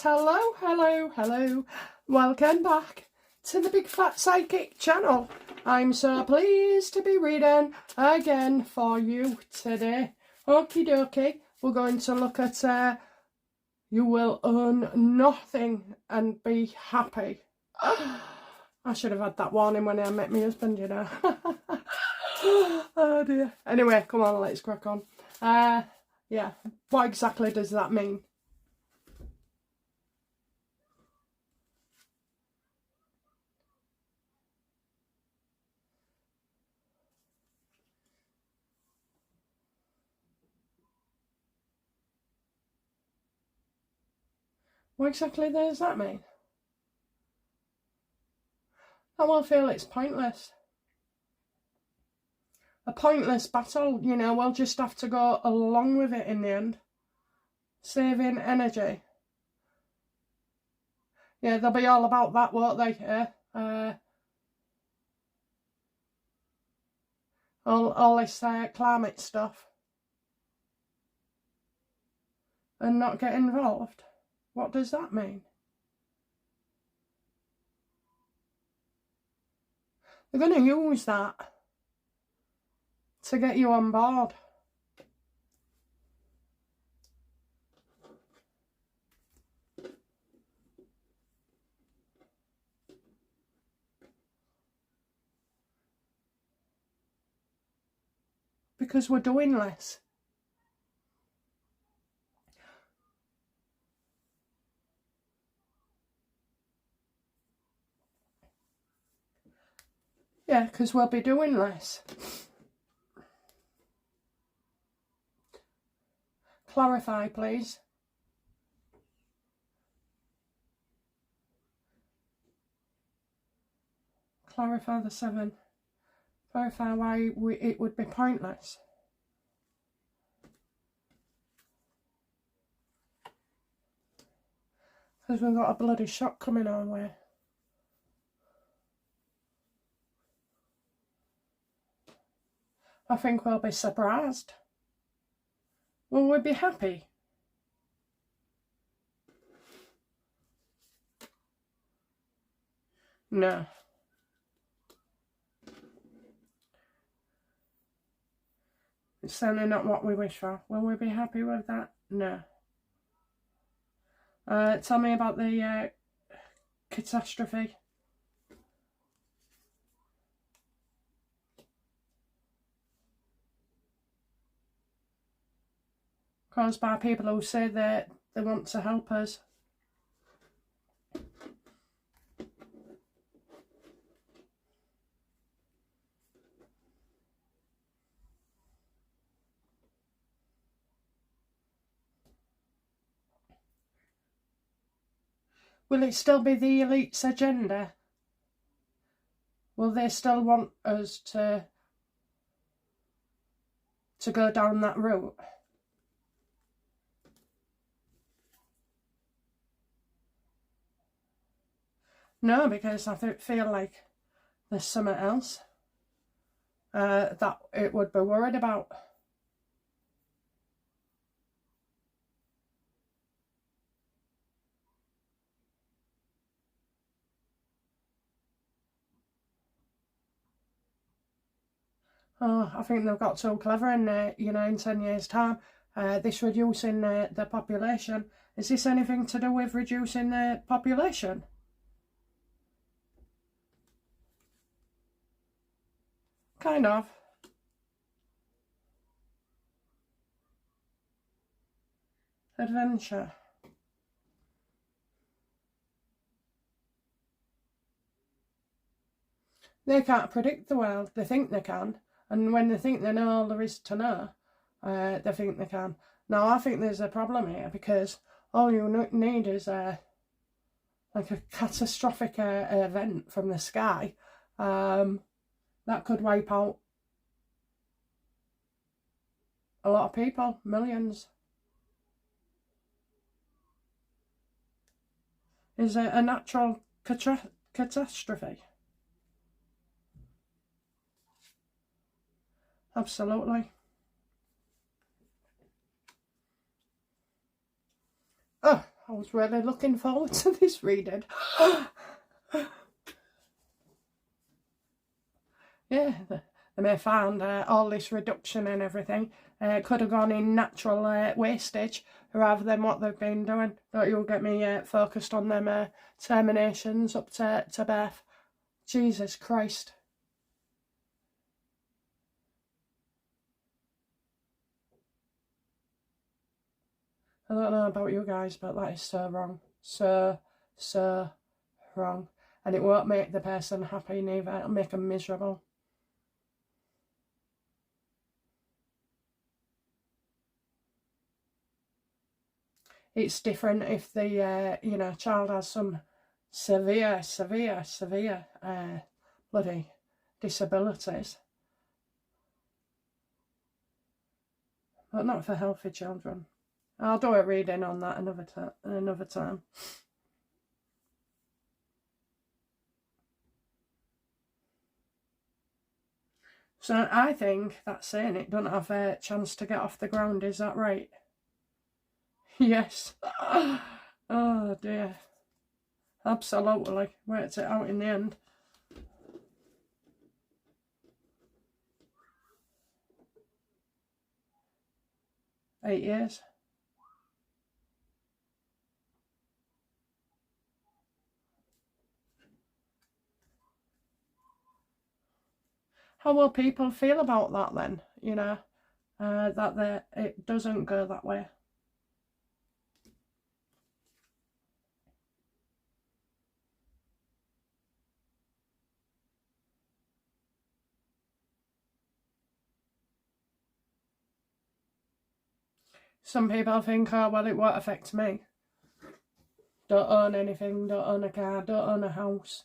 hello, hello, hello. Welcome back to the Big Fat Psychic channel. I'm so pleased to be reading again for you today. Okie dokie, we're going to look at You Will Own Nothing and Be Happy. I should have had that warning when I met my husband, you know. Oh dear. Anyway, come on, let's crack on. Yeah, what exactly does that mean? What exactly does that mean? I will feel it's pointless. A pointless battle, you know, we'll just have to go along with it in the end. Saving energy. Yeah, they'll be all about that, won't they? All this climate stuff. And not get involved. What does that mean? They're going to use that to get you on board. Because we're doing less. Yeah, because we'll be doing less. Clarify, please. Clarify the 7. Clarify why it would be pointless. Because we've got a bloody shock coming our way. I think we'll be surprised. Will we be happy? No. It's certainly not what we wish for. Will we be happy with that? No. Tell me about the catastrophe. Caused by people who say that they want to help us. Will it still be the elite's agenda? Will they still want us to go down that route? No, because I feel like there's something else that it would be worried about. Oh, I think they've got too clever in, you know, in 10 years' time. This reducing the population. Is this anything to do with reducing the population? Kind of. Adventure. They can't predict the world. They think they can. And when they think they know all there is to know, they think they can. Now, I think there's a problem here because all you need is like a catastrophic event from the sky that could wipe out a lot of people, millions. Is it a natural catastrophe? Absolutely. Oh, I was really looking forward to this reading. Yeah, they may find all this reduction and everything could have gone in natural wastage rather than what they've been doing. Don't you get me focused on them terminations up to birth. Jesus Christ. I don't know about you guys, but that is so wrong. So wrong. And it won't make the person happy neither. It'll make them miserable. It's different if the, you know, child has some severe bloody disabilities. But not for healthy children. I'll do a reading on that another time. So I think that's saying it don't have a chance to get off the ground, is that right? Yes. Oh dear. Absolutely. Worked it out in the end. Eight years. How will people feel about that then? You know, that it doesn't go that way. Some people think, oh, well, it won't affect me. Don't own anything, don't own a car, don't own a house.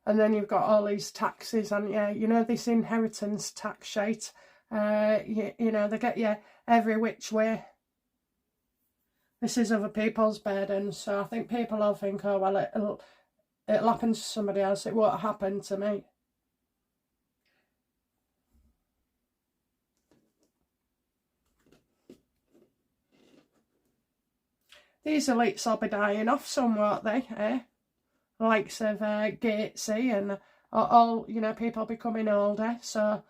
And then you've got all these taxes, and yeah, you know, this inheritance tax shite. You know, they get you every which way. This is other people's burden, so I think people will think, oh, well, it'll happen to somebody else, it won't happen to me. These elites will be dying off some, won't they, eh? Likes of Gatesy and all, you know, people becoming older, so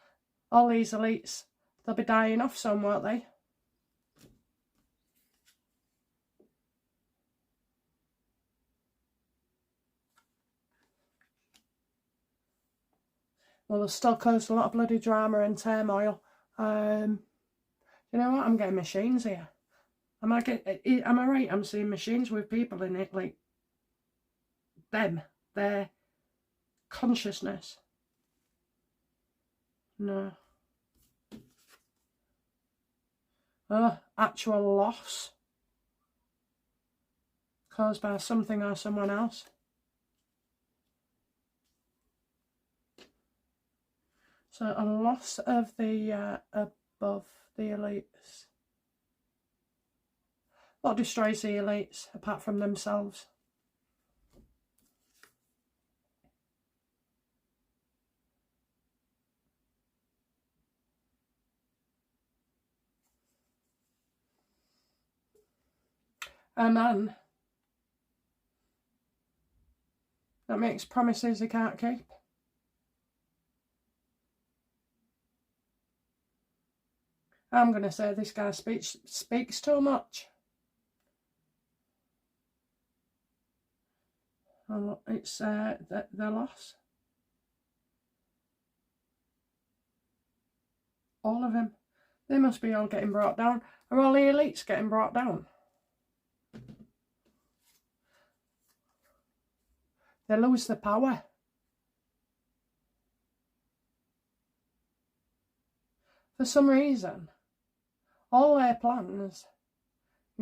all these elites, they'll be dying off some, won't they? Well, they'll still cause a lot of bloody drama and turmoil. You know what? I'm getting machines here. Am I right? I'm seeing machines with people in it, like them, their consciousness. No. Oh, actual loss caused by something or someone else. So a loss of the above the elites. What destroys the elites apart from themselves? A man that makes promises he can't keep. I'm going to say this guy speaks too much. It's the loss. All of them. They must be all getting brought down. Are all the elites getting brought down? They lose the power. For some reason, all their plans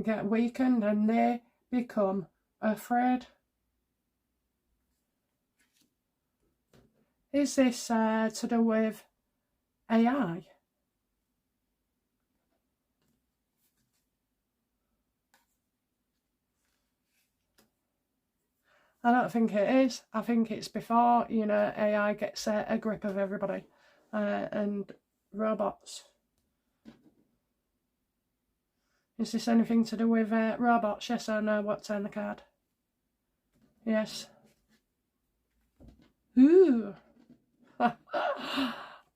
get weakened and they become afraid. Is this to do with AI? I don't think it is. I think it's before, you know, AI gets a grip of everybody and robots. Is this anything to do with robots? Yes or no? What's on the card? Yes. Ooh.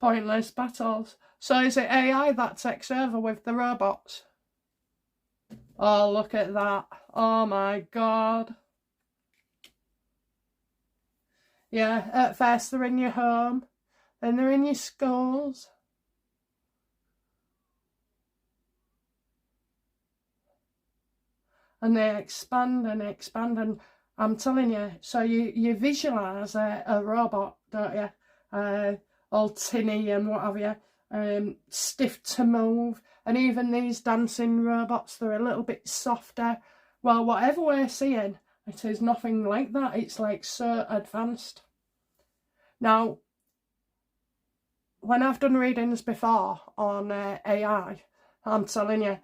Pointless battles. So is it AI that takes over with the robots? Oh, look at that. Oh my god. Yeah, at first they're in your home, then they're in your schools. And they expand and expand, and I'm telling you, so you visualise a robot, don't you? All tinny and what have you, stiff to move, and even these dancing robots, they're a little bit softer. Well, whatever we're seeing, it is nothing like that. It's like so advanced. Now, when I've done readings before on AI, I'm telling you,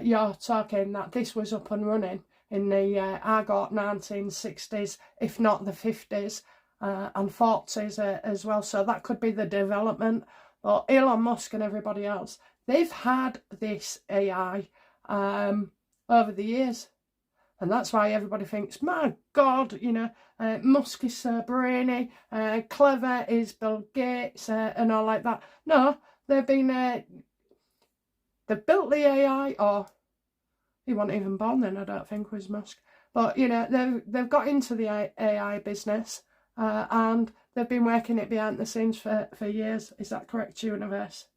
you're talking that this was up and running in the I got 1960s, if not the 50s and 40s as well. So that could be the development. But Elon Musk and everybody else, they've had this AI over the years. And that's why everybody thinks, my God, you know, Musk is so brainy, clever is Bill Gates and all like that. No, they've been, they've built the AI, or he wasn't even born then, I don't think, was Musk. But, you know, they've got into the AI business and they've been working it behind the scenes for years. Is that correct, Universe?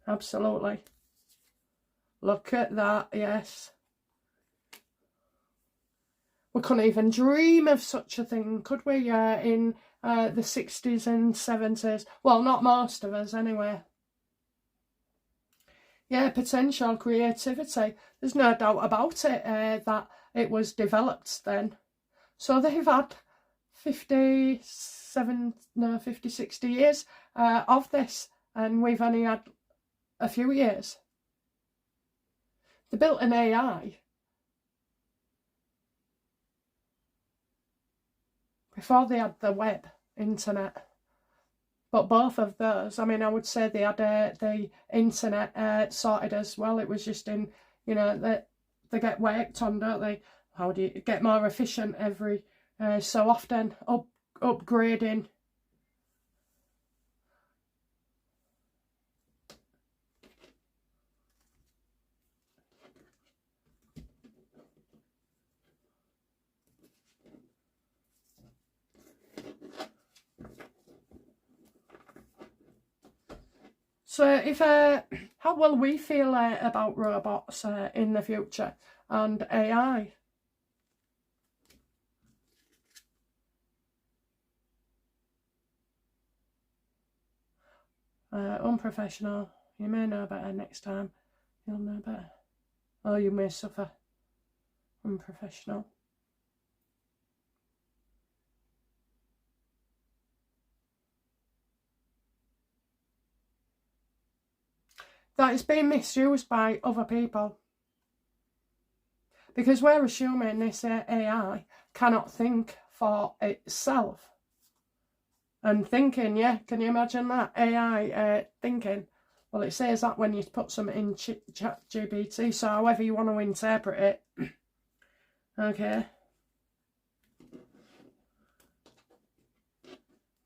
Absolutely. Look at that, yes. We couldn't even dream of such a thing, could we, in the 60s and 70s? Well, not most of us, anyway. Yeah, potential, creativity. There's no doubt about it that it was developed then. So they've had 50, 60 years of this, and we've only had a few years. They built an AI before they had the web, internet. But both of those, I mean, I would say they had the internet sorted as well. It was just in, you know, they get worked on, don't they? How do you get more efficient every so often, upgrading. So if how will we feel about robots in the future and AI? Unprofessional. You may know better next time. You'll know better. Or you may suffer. Unprofessional. That it's being misused by other people. Because we're assuming this AI cannot think for itself. And thinking, yeah, can you imagine that? AI thinking. Well, it says that when you put something in ChatGPT, so however you want to interpret it. Okay.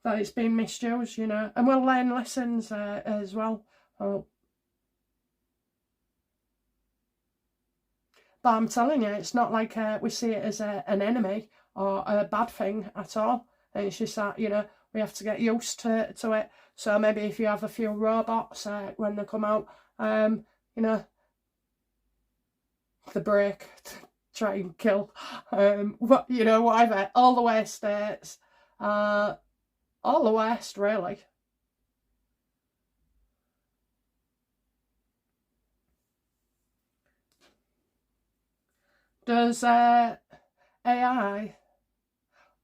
That it's been misused, you know. And we'll learn lessons as well. Oh. But I'm telling you, it's not like we see it as an enemy or a bad thing at all. And it's just that, you know, we have to get used to it. So maybe if you have a few robots when they come out, you know, the break, try and kill, you know, whatever. All the worst states, all the worst, really. Does AI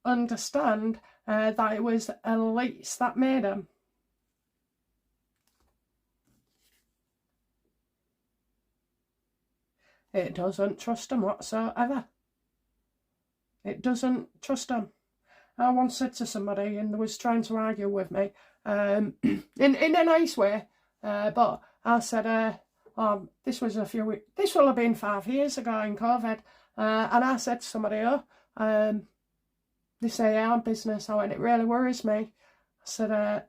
understand that it was elites that made them? It doesn't trust them whatsoever. It doesn't trust them. I once said to somebody, and they was trying to argue with me, in a nice way, but I said, this was this will have been 5 years ago in COVID, and I said to somebody, this AI business, I went, it really worries me. I said,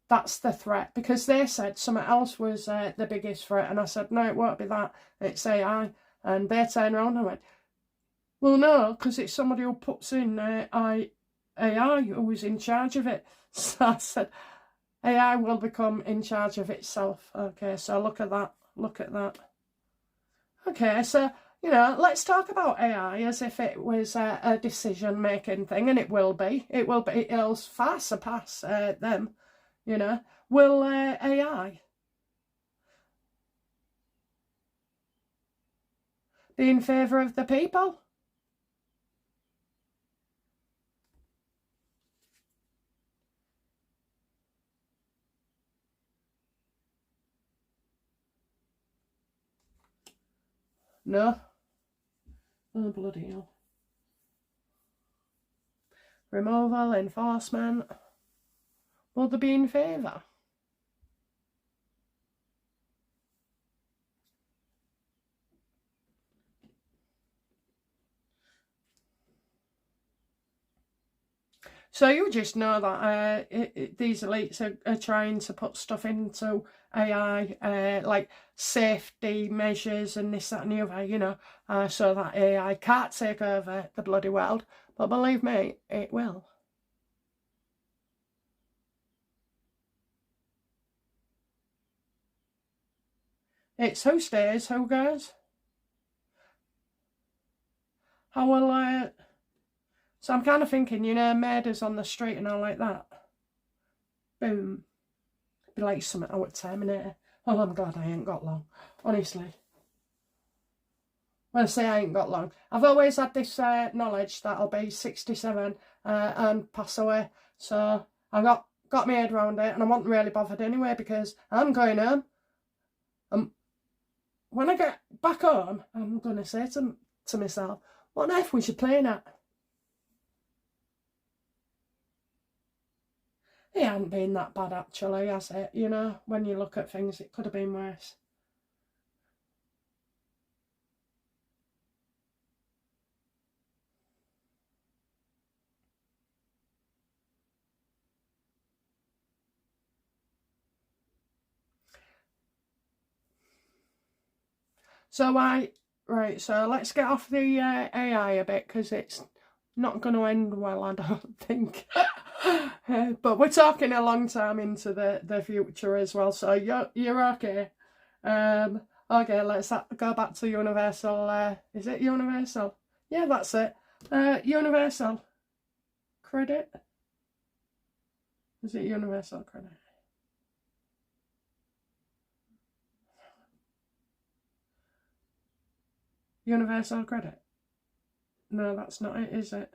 that's the threat, because they said something else was the biggest threat, and I said, no, it won't be that, it's AI. And they turned around and went, well, no, because it's somebody who puts in AI who's in charge of it. So I said, AI will become in charge of itself. Okay, so look at that. Look at that. Okay, so, you know, let's talk about AI as if it was a decision-making thing, and it will be. It will be. It'll far surpass them, you know. Will AI be in favour of the people? No. Oh, bloody hell. Removal, enforcement. Will they be in favour? So you just know that these elites are trying to put stuff into AI, like safety measures and this, that and the other, you know, so that AI can't take over the bloody world. But believe me, it will. It's who stays, who goes. How will so I'm kind of thinking, you know, murders on the street and all like that. Boom. Be like something I would Terminator. Oh, I'm glad I ain't got long, honestly. When I say I ain't got long, I've always had this knowledge that I'll be 67 and pass away. So I got my head around it, and I wasn't really bothered anyway, because I'm going home. When I get back home, I'm going to say to myself, what on earth was you playing at? It hadn't been that bad actually, has it? You know, when you look at things, it could have been worse. So so let's get off the AI a bit, because it's not going to end well, I don't think. But we're talking a long time into the future as well, so you're okay. Okay, let's go back to universal. Is it universal? Yeah, that's it. Universal credit. Is it universal credit? Universal credit? No, that's not it, is it?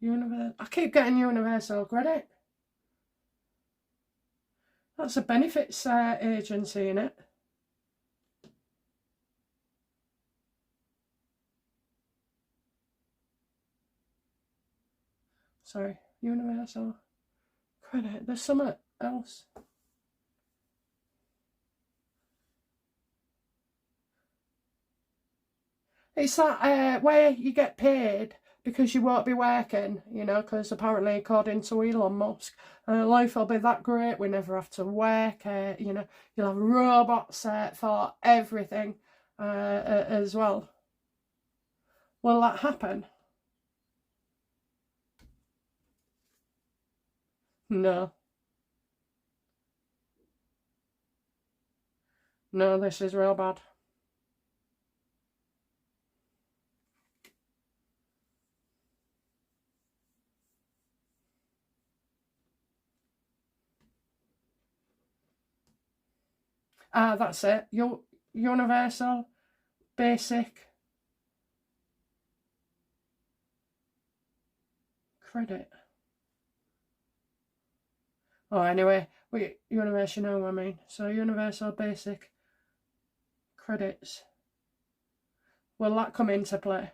I keep getting universal credit. That's a benefits agency, in it. Sorry, universal credit. There's something else. It's that where you get paid because you won't be working, you know, because apparently, according to Elon Musk, life will be that great, we never have to work, you know, you'll have robots for everything as well. Will that happen? No. No, this is real bad. That's it. Universal basic credit. Oh, anyway, universal, you know what I mean. So universal basic credits. Will that come into play?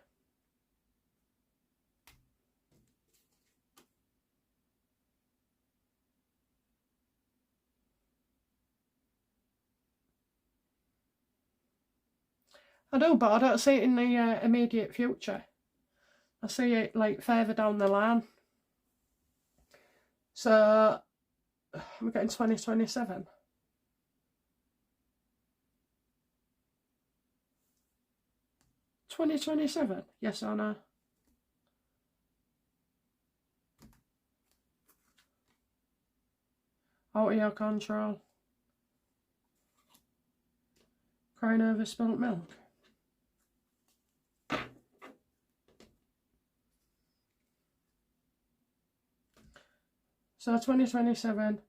I do, but I don't see it in the immediate future. I see it like further down the line. So we're getting 2027. 2027, yes or no? Out of your control. Crying over spilt milk. So 2027,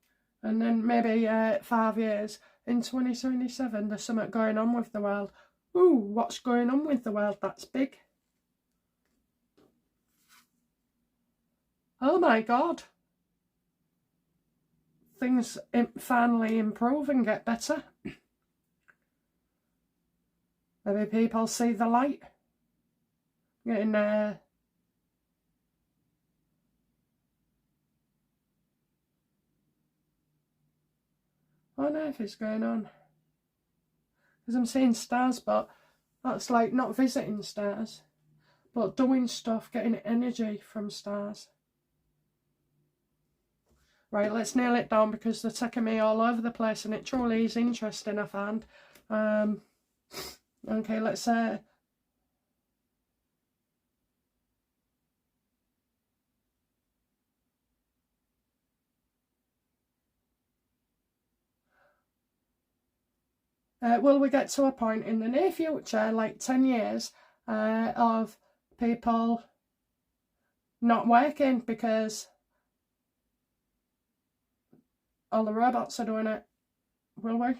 and then maybe 5 years. In 2027, there's something going on with the world. Ooh, what's going on with the world? That's big. Oh my God. Things finally improve and get better. Maybe people see the light. Getting what on earth is going on? Because I'm seeing stars, but that's like not visiting stars, but doing stuff, getting energy from stars. Right, let's nail it down because they're taking me all over the place and it truly is interesting, I found. Okay, let's will we get to a point in the near future, like 10 years, of people not working because all the robots are doing it? Will we?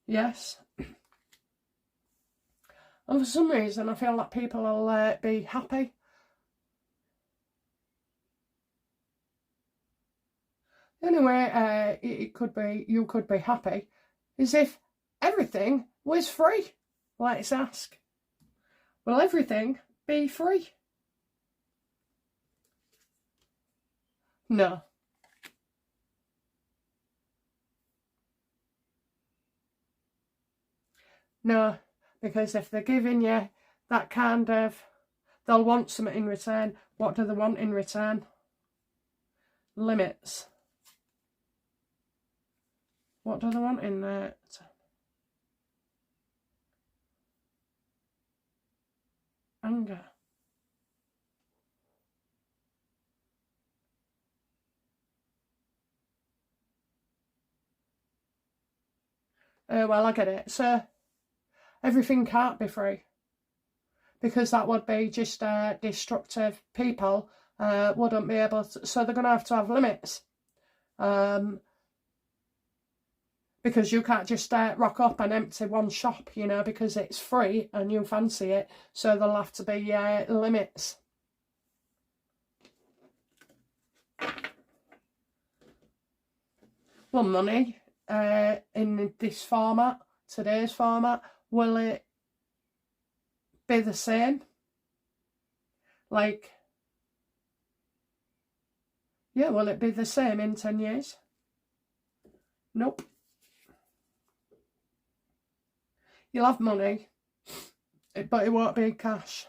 Yes. And for some reason, I feel like people will be happy. The only way it could be, you could be happy, is if everything was free. Let's ask. Will everything be free? No. No, because if they're giving you that kind of, they'll want something in return. What do they want in return? Limits. What do they want in there? Anger. Well, I get it. So, everything can't be free. Because that would be just destructive. People wouldn't be able to, so they're going to have limits. Because you can't just rock up and empty one shop, you know, because it's free and you fancy it. So there'll have to be limits. Well, money in this format, today's format, will it be the same? Like, yeah, will it be the same in 10 years? Nope. You'll have money, but it won't be cash.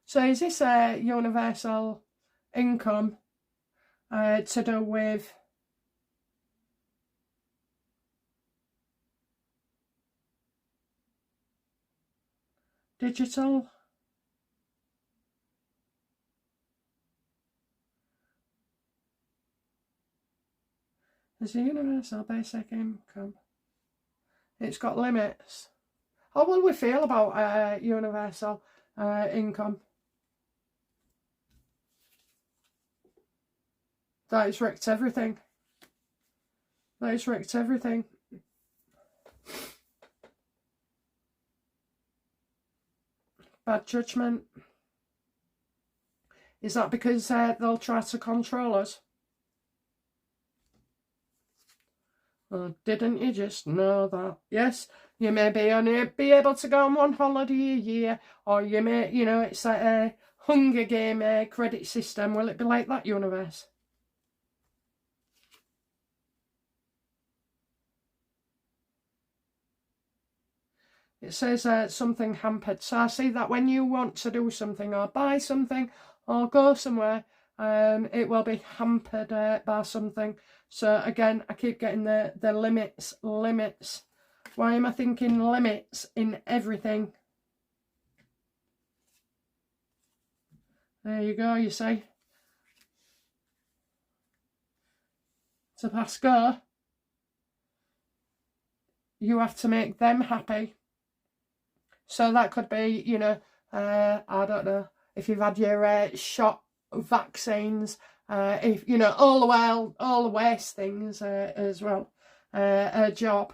So is this a universal income to do with digital? There's a universal basic income. It's got limits. How will we feel about universal income? That has wrecked everything. That has wrecked everything. Bad judgment. Is that because they'll try to control us? Oh, didn't you just know that? Yes, you may be only be able to go on one holiday a year, or you may, you know, it's like a Hunger Game credit system. Will it be like that universe? It says something hampered. So I see that when you want to do something or buy something or go somewhere, it will be hampered by something. So again, I keep getting the limits. Why am I thinking limits in everything? There you go, you see. To pass go, you have to make them happy. So that could be, you know, I don't know, if you've had your shot vaccines, if, you know, all the waste things as well, a job.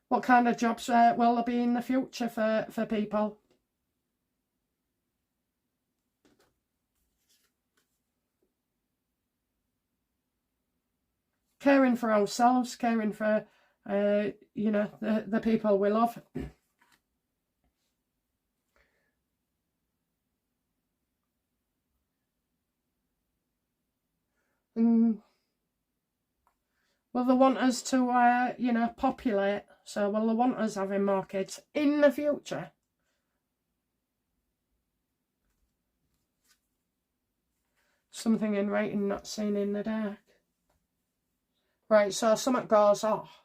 What kind of jobs will there be in the future for people? Caring for ourselves, caring for, you know, the people we love. And will they want us to, you know, populate? So will they want us having more kids in the future? Something in writing not seen in the dark. Right, so something goes off.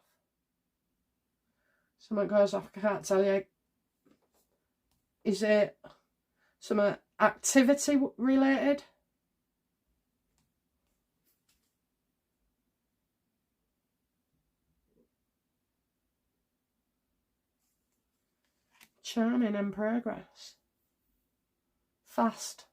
Something goes off, I can't tell you. Is it some activity related? Charming in progress. Fast.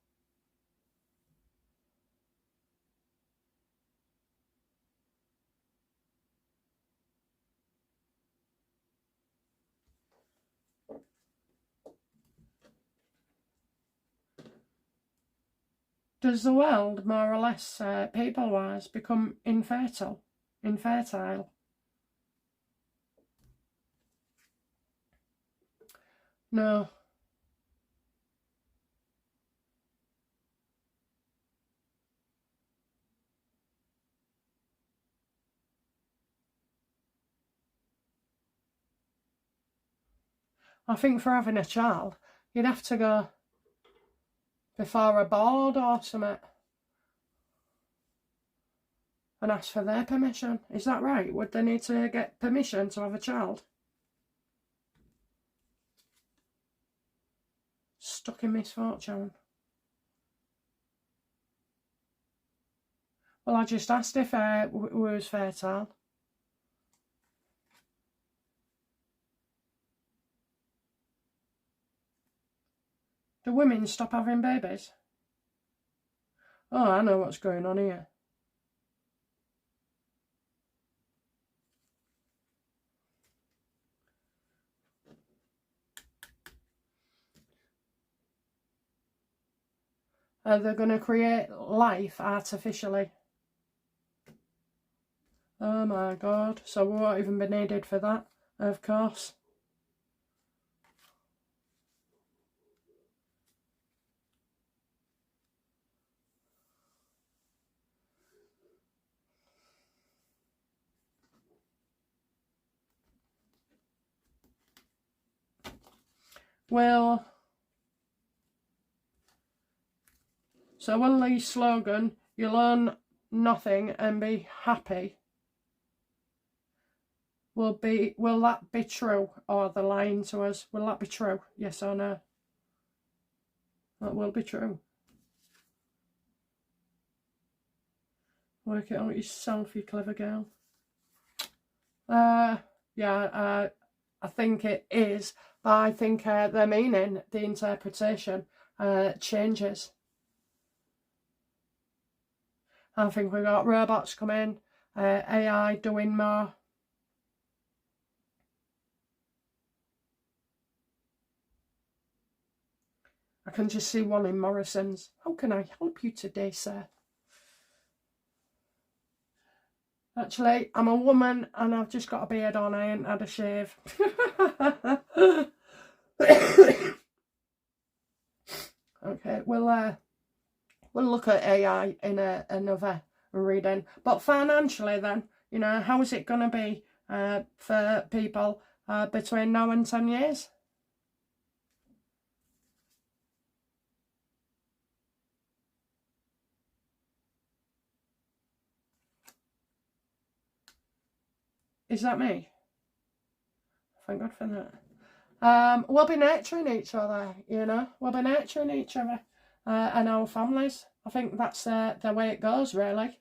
Does the world, more or less, people-wise, become infertile? No. I think for having a child, you'd have to go before a board or something and ask for their permission. Is that right? Would they need to get permission to have a child? Stuck in misfortune. Well, I just asked if we was fertile. Do women stop having babies? Oh, I know what's going on here. They're going to create life artificially. Oh my God. So we won't even be needed for that, of course. Well, so Willie's slogan, you'll earn nothing and be happy, will that be true, or the lying to us? Will that be true? Yes or no? That will be true. Work it out yourself, you clever girl. Yeah, I think it is, but I think the meaning, the interpretation changes. I think we've got robots coming, AI doing more. I can just see one in Morrison's. How can I help you today, sir? Actually, I'm a woman and I've just got a beard on. I ain't had a shave. Okay, we'll look at AI in another reading. But financially then, you know, how is it going to be for people between now and 10 years. Is that me? Thank God for that. We'll be nurturing each other, you know. We'll be nurturing each other and our families. I think that's the way it goes, really.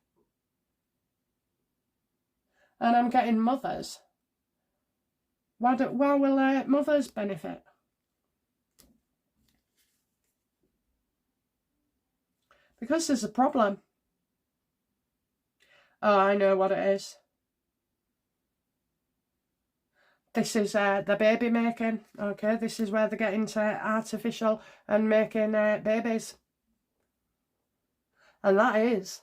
And I'm getting mothers. Why will mothers benefit? Because there's a problem. Oh, I know what it is. This is the baby making, okay? This is where they get into artificial and making babies. And that is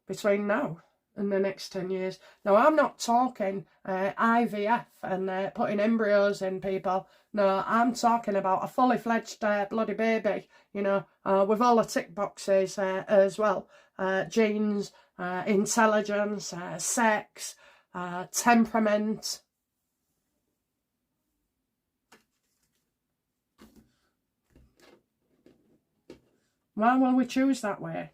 between now and the next 10 years. Now, I'm not talking IVF and putting embryos in people. No, I'm talking about a fully fledged bloody baby, you know, with all the tick boxes as well. Genes, intelligence, sex, temperament. Why will we choose that way?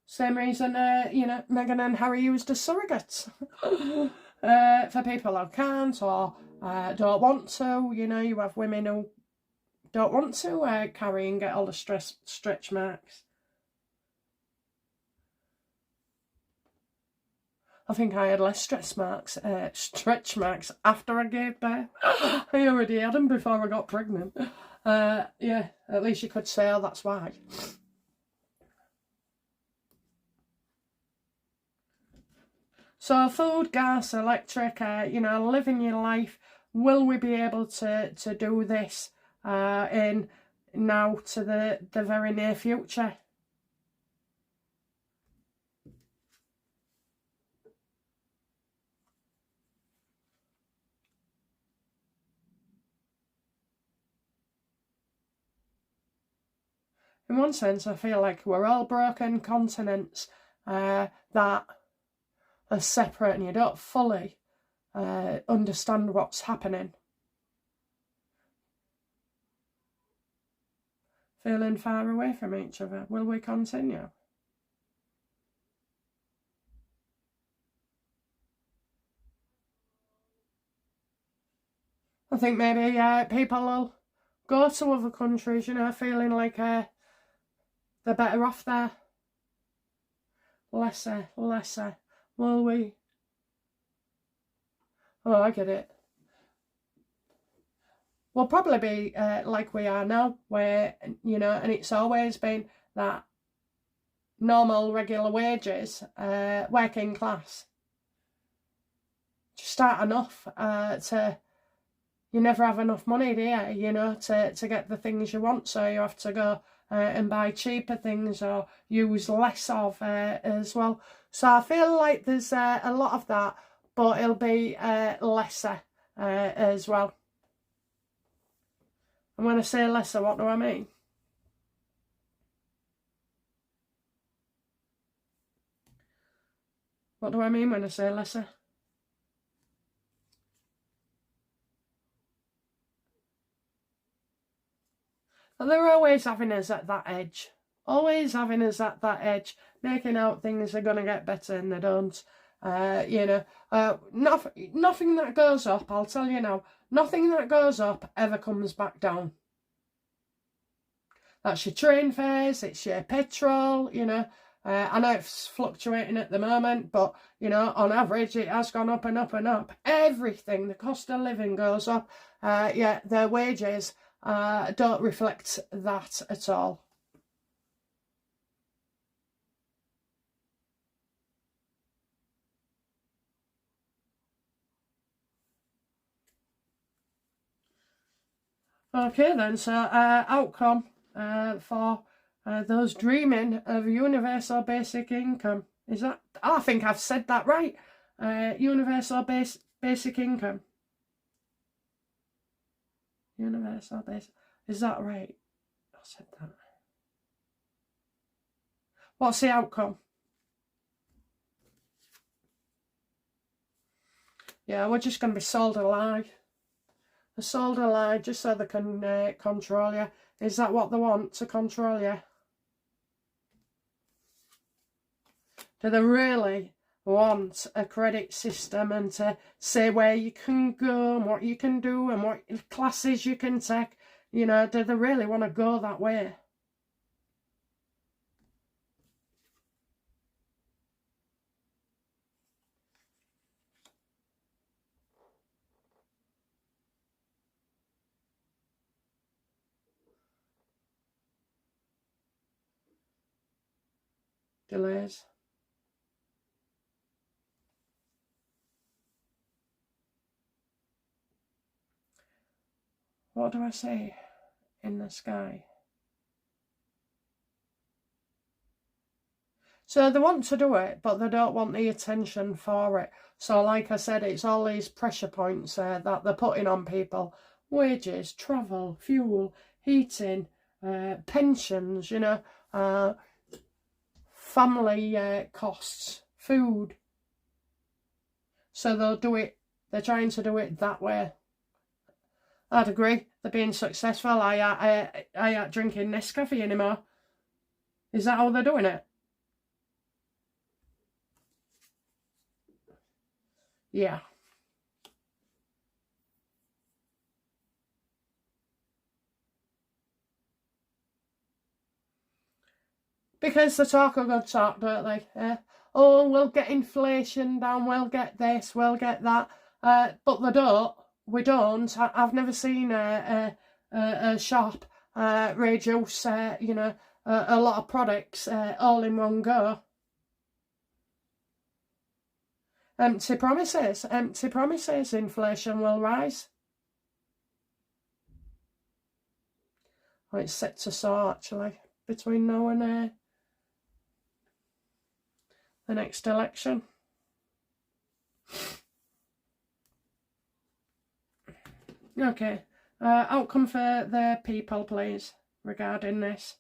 Same reason, you know, Meghan and Harry used as surrogates. For people who can't or don't want to, you know, you have women who don't want to carry and get all the stretch marks. I think I had less stretch marks after I gave birth. I already had them before I got pregnant. Yeah, at least you could say, oh, that's why. So food, gas, electric, you know, living your life. Will we be able to do this in now to the very near future? In one sense, I feel like we're all broken continents that are separate and you don't fully understand what's happening. Feeling far away from each other. Will we continue? I think maybe people will go to other countries, you know, feeling like they're better off there. Lesser. Will we? Oh, I get it. We'll probably be like we are now, where, you know, and it's always been that normal, regular wages, working class. Just start enough you never have enough money, do you? You know, to get the things you want, so you have to go and buy cheaper things or use less of as well. So I feel like there's a lot of that, but it'll be lesser as well. And when I say lesser, what do I mean? What do I mean when I say lesser? And they're always having us at that edge. Always having us at that edge, making out things are going to get better and they don't. You know, nothing that goes up, I'll tell you now, nothing that goes up ever comes back down. That's your train fares, it's your petrol, you know. I know it's fluctuating at the moment, but, you know, on average it has gone up and up and up. Everything, the cost of living goes up. Yeah, their wages don't reflect that at all. Okay then, so outcome for those dreaming of universal basic income. Is that, I think I've said that right. Universal basic income. Universal basic, is that right? I said that. What's the outcome? Yeah, we're just going to be sold a lie. They're sold a lie just so they can control you. Is that what they want, to control you? Do they really want a credit system and to say where you can go and what you can do and what classes you can take? You know, do they really want to go that way? Delays. What do I say in the sky? So they want to do it, but they don't want the attention for it. So like I said, it's all these pressure points that they're putting on people. Wages, travel, fuel, heating, pensions, you know, family costs, food. So they'll do it, they're trying to do it that way. I'd agree, they're being successful. I ain't drinking Nescafe anymore. Is that how they're doing it? Yeah. Because they talk a good talk, don't they? Oh, we'll get inflation down, we'll get this, we'll get that. But they don't. We don't. I've never seen a shop reduce, you know, a lot of products all in one go. Empty promises, inflation will rise. Well, it's set to soar, actually, between now and the next election. Okay, outcome for the people, please, regarding this.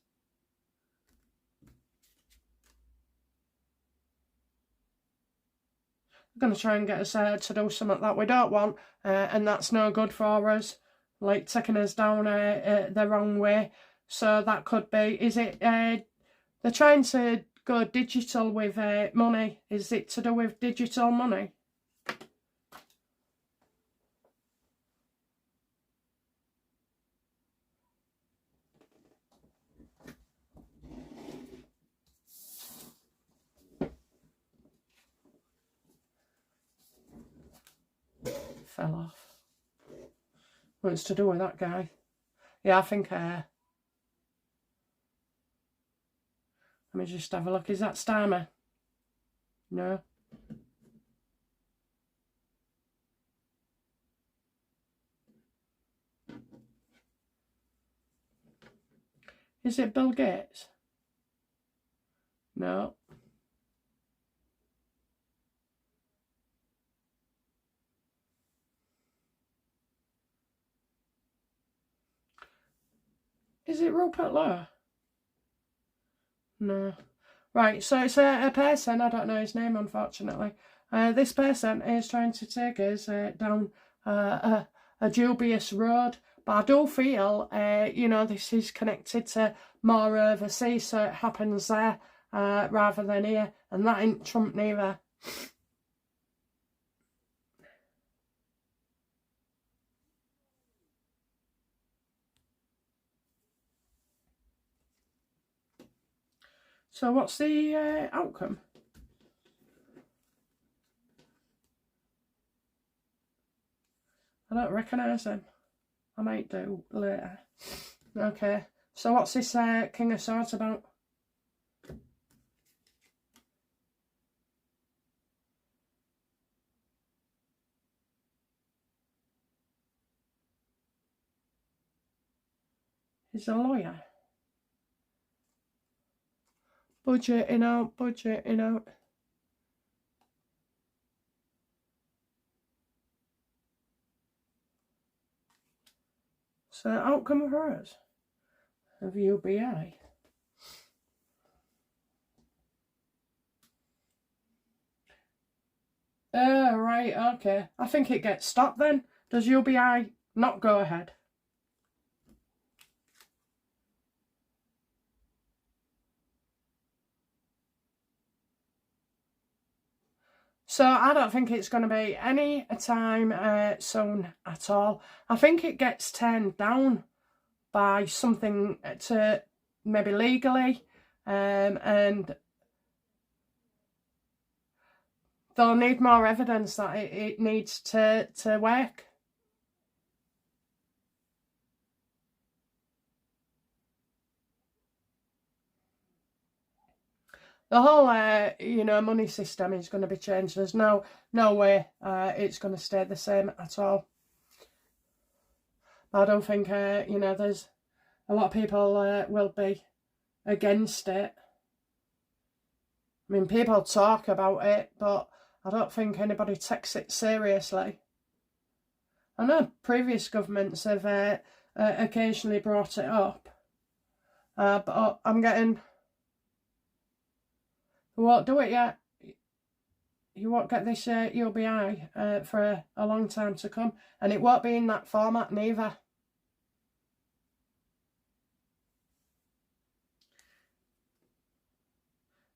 I'm going to try and get us to do something that we don't want, and that's no good for us, like taking us down the wrong way. So that could be, is it, they're trying to go digital with money. Is it to do with digital money? Fell off. Well, it's to do with that guy. Yeah, I think, let me just have a look. Is that Starmer? No. Is it Bill Gates? No. Is it Rupert Lowe? No. Right, so it's a person, I don't know his name, unfortunately. This person is trying to take us down a dubious road. But I do feel, you know, this is connected to more overseas, so it happens there rather than here. And that ain't Trump neither. So what's the outcome? I don't recognise him. I might do later. Okay, so what's this King of Swords about? He's a lawyer. Budgeting out, budgeting out. So outcome for us of UBI. Oh, right, okay. I think it gets stopped then. Does UBI not go ahead? So I don't think it's going to be any time soon at all. I think it gets turned down by something to maybe legally, and they'll need more evidence that it needs to work. The whole, you know, money system is going to be changed. There's no way it's going to stay the same at all. I don't think, you know, there's a lot of people will be against it. I mean, people talk about it, but I don't think anybody takes it seriously. I know previous governments have occasionally brought it up, but I'm getting... We won't do it yet. You won't get this UBI for a long time to come, and it won't be in that format neither.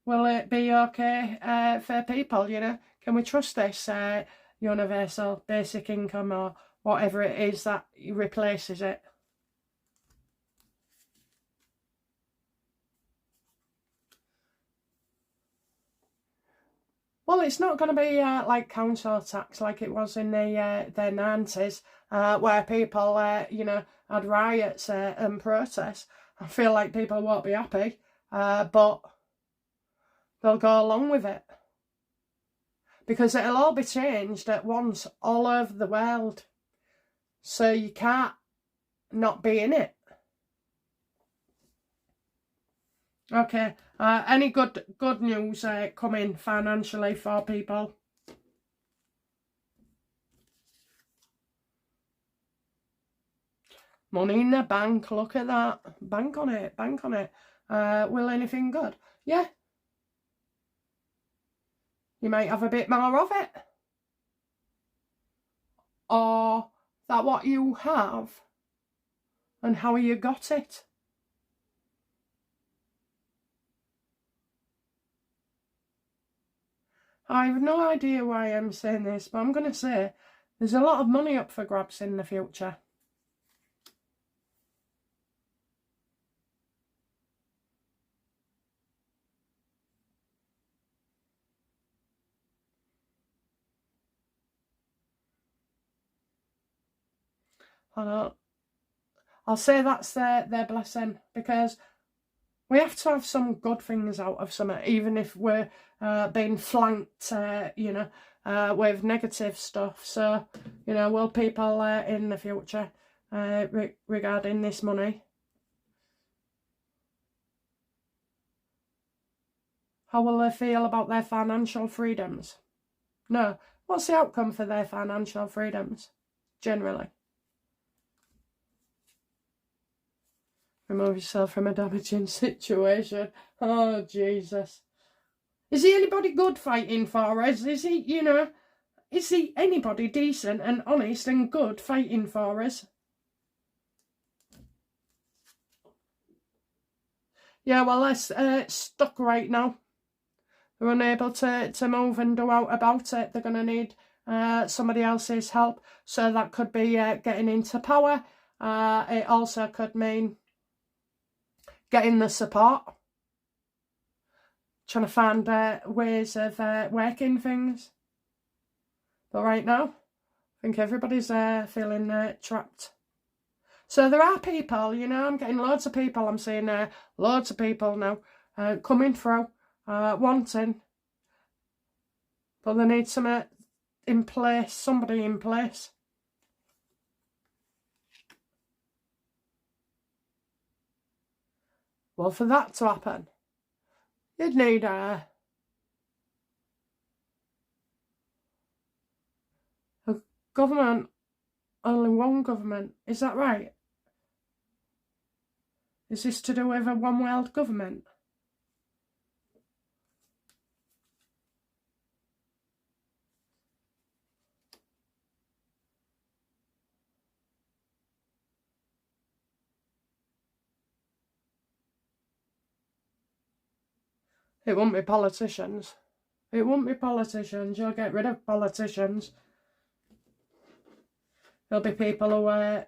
Will it be okay for people, you know? Can we trust this universal basic income or whatever it is that replaces it? Well, it's not going to be like council tax like it was in the 90s, where people, you know, had riots and protests. I feel like people won't be happy, but they'll go along with it. Because it'll all be changed at once all over the world. So you can't not be in it. Okay, any good news coming financially for people? Money in the bank, look at that. Bank on it, bank on it. Will anything good? Yeah. You might have a bit more of it. Or that what you have and how you got it. I have no idea why I'm saying this, but I'm going to say there's a lot of money up for grabs in the future. I'll say that's their blessing, because we have to have some good things out of something, even if we're being flanked, you know, with negative stuff. So, you know, will people in the future, regarding this money, how will they feel about their financial freedoms? No. What's the outcome for their financial freedoms, generally? Remove yourself from a damaging situation. Oh, Jesus. Is he anybody good fighting for us? Is he, you know, is he anybody decent and honest and good fighting for us? Yeah, well, they're stuck right now. They're unable to move and do out about it. They're going to need somebody else's help. So that could be getting into power. It also could mean getting the support. Trying to find ways of working things. But right now, I think everybody's feeling trapped. So there are people, you know, I'm getting loads of people. I'm seeing loads of people now coming through, wanting. But they need something in place, somebody in place. Well, for that to happen, you'd need a government, only one government. Is that right? Is this to do with a one world government? It won't be politicians. It won't be politicians. You'll get rid of politicians. There'll be people who are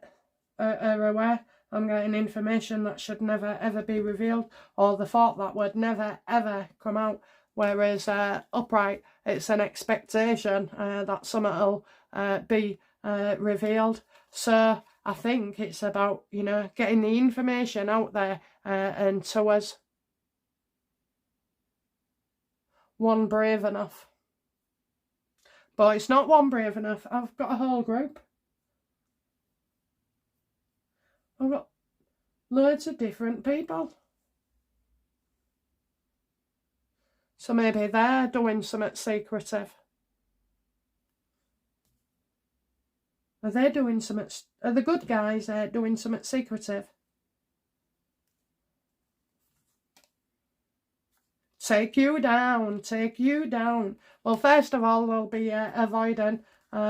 aware I'm getting information that should never ever be revealed, or the thought that would never ever come out. Whereas upright, it's an expectation that something will be revealed. So I think it's about, you know, getting the information out there and to us. One brave enough. But it's not one brave enough. I've got a whole group. I've got loads of different people. So maybe they're doing something secretive. Are they doing something? Are the good guys doing something secretive? Take you down, take you down. Well, first of all, they'll be avoiding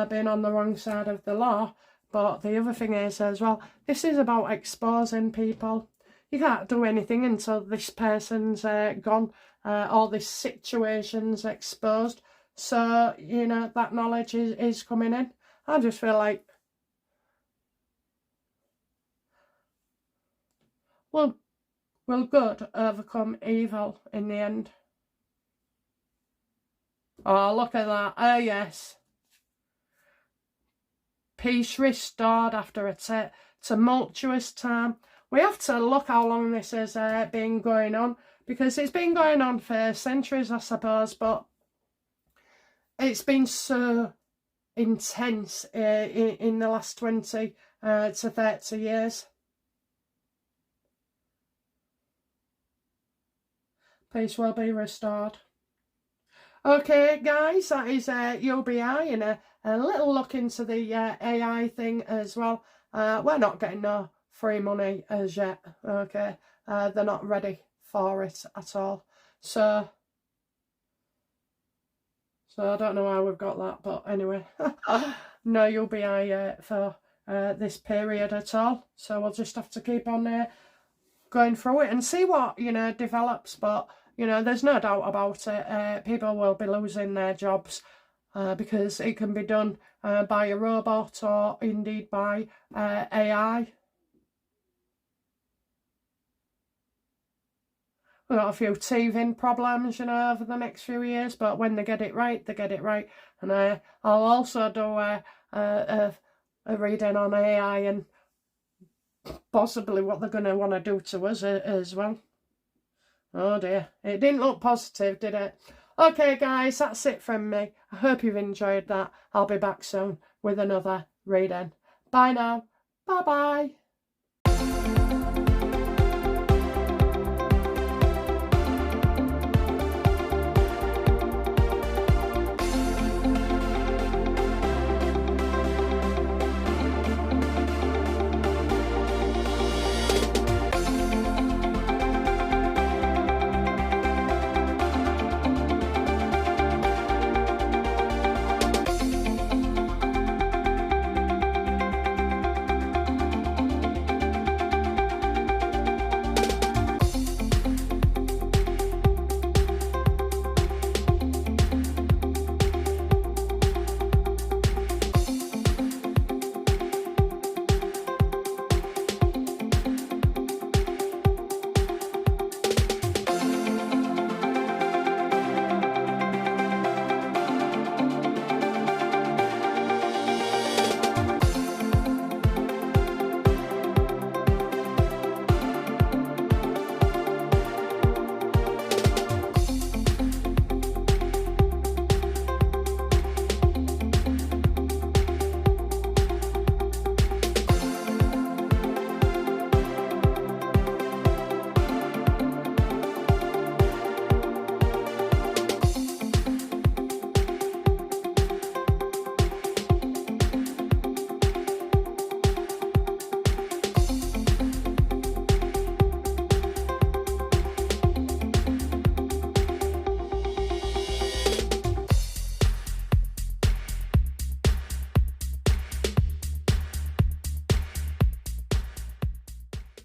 being on the wrong side of the law. But the other thing is as well, this is about exposing people. You can't do anything until this person's gone, or this situation's exposed. So, you know, that knowledge is coming in. I just feel like, well, will good overcome evil in the end? Oh, look at that. Oh, yes. Peace restored after a tumultuous time. We have to look how long this has been going on, because it's been going on for centuries, I suppose, but it's been so intense in the last 20 to 30 years. Peace will be restored. Okay, guys, that is UBI and a little look into the AI thing as well. We're not getting no free money as yet, okay? They're not ready for it at all. So I don't know how we've got that, but anyway, no UBI for this period at all. So we'll just have to keep on going through it and see what, you know, develops. But, you know, there's no doubt about it. People will be losing their jobs because it can be done by a robot or indeed by AI. We've got a few teething problems, you know, over the next few years, but when they get it right, they get it right. And I'll also do a reading on AI and possibly what they're going to want to do to us as well. Oh dear, it didn't look positive, did it? Okay, guys, that's it from me. I hope you've enjoyed that. I'll be back soon with another reading. Bye now. Bye-bye.